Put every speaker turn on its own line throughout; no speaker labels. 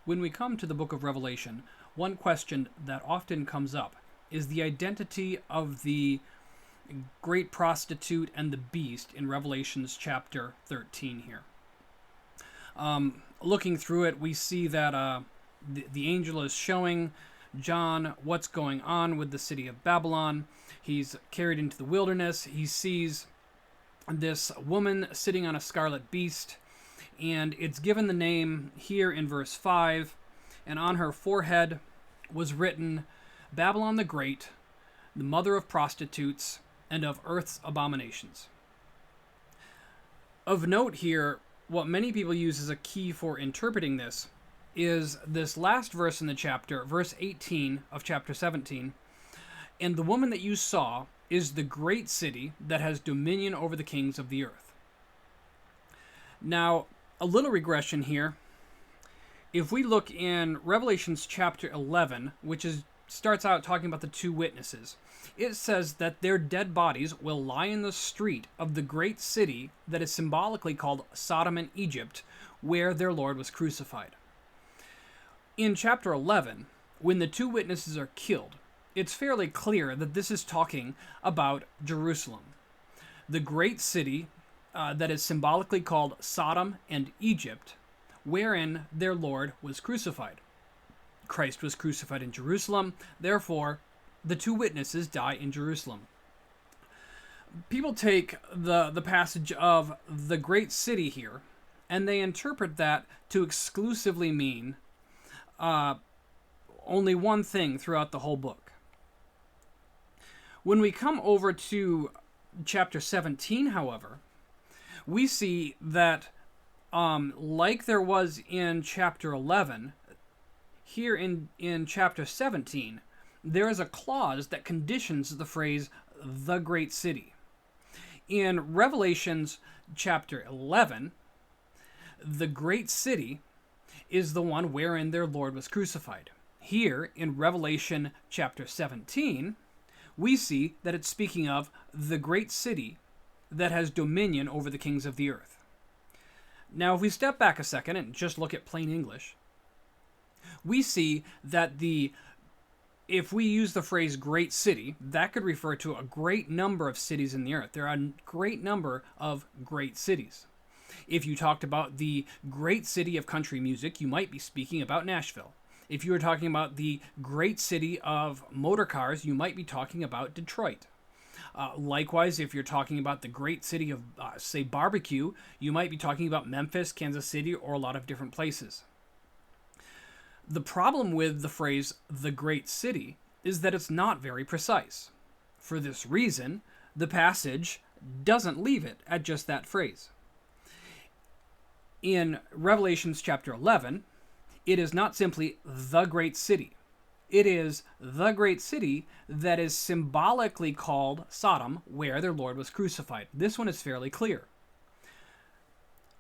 When we come to the book of Revelation, one question that often comes up is the identity of the great prostitute and the beast in Revelations chapter 13 here. Looking through it, we see that the angel is showing John what's going on with the city of Babylon. He's carried into the wilderness. He sees this woman sitting on a scarlet beast, and it's given the name here in verse 5, and on her forehead was written, Babylon the Great, the mother of prostitutes and of earth's abominations. Of note here, what many people use as a key for interpreting this is this last verse in the chapter, verse 18 of chapter 17, and the woman that you saw is the great city that has dominion over the kings of the earth. Now, a little regression here. If we look in Revelations chapter 11, which starts out talking about the two witnesses, it says that their dead bodies will lie in the street of the great city that is symbolically called Sodom and Egypt, where their Lord was crucified. In chapter 11, when the two witnesses are killed, it's fairly clear that this is talking about Jerusalem, the great city that is symbolically called Sodom and Egypt, wherein their Lord was crucified. Christ was crucified in Jerusalem, therefore the two witnesses die in Jerusalem. People take the passage of the great city here, and they interpret that to exclusively mean only one thing throughout the whole book. When we come over to chapter 17, however, we see that like there was in chapter 11, here in chapter 17, there is a clause that conditions the phrase, the great city. In Revelations chapter 11, the great city is the one wherein their Lord was crucified. Here, in Revelation chapter 17, we see that it's speaking of the great city that has dominion over the kings of the earth. Now, if we step back a second and just look at plain English, we see that if we use the phrase great city, that could refer to a great number of cities in the earth. There are a great number of great cities. If you talked about the great city of country music, you might be speaking about Nashville. If you were talking about the great city of motor cars, you might be talking about Detroit. Likewise, if you're talking about the great city of, say, barbecue, you might be talking about Memphis, Kansas City, or a lot of different places. The problem with the phrase, the great city, is that it's not very precise. For this reason, the passage doesn't leave it at just that phrase. In Revelations chapter 11, it is not simply the great city. It is the great city that is symbolically called Sodom, where their Lord was crucified. This one is fairly clear.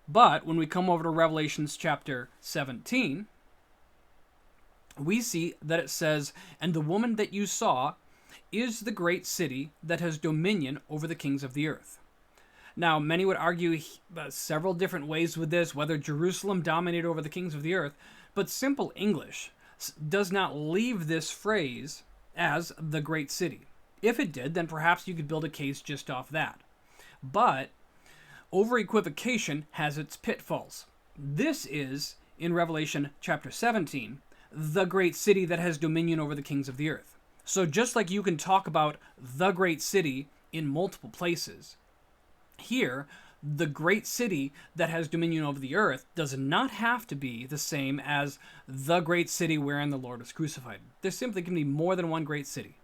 But when we come over to Revelations chapter 17, we see that it says, and the woman that you saw is the great city that has dominion over the kings of the earth. Now, many would argue several different ways with this, whether Jerusalem dominated over the kings of the earth, but simple English does not leave this phrase as the great city. If it did, then perhaps you could build a case just off that. But over-equivocation has its pitfalls. This is, in Revelation chapter 17, the great city that has dominion over the kings of the earth. So just like you can talk about the great city in multiple places, here, the great city that has dominion over the earth does not have to be the same as the great city wherein the Lord was crucified. There simply can be more than one great city.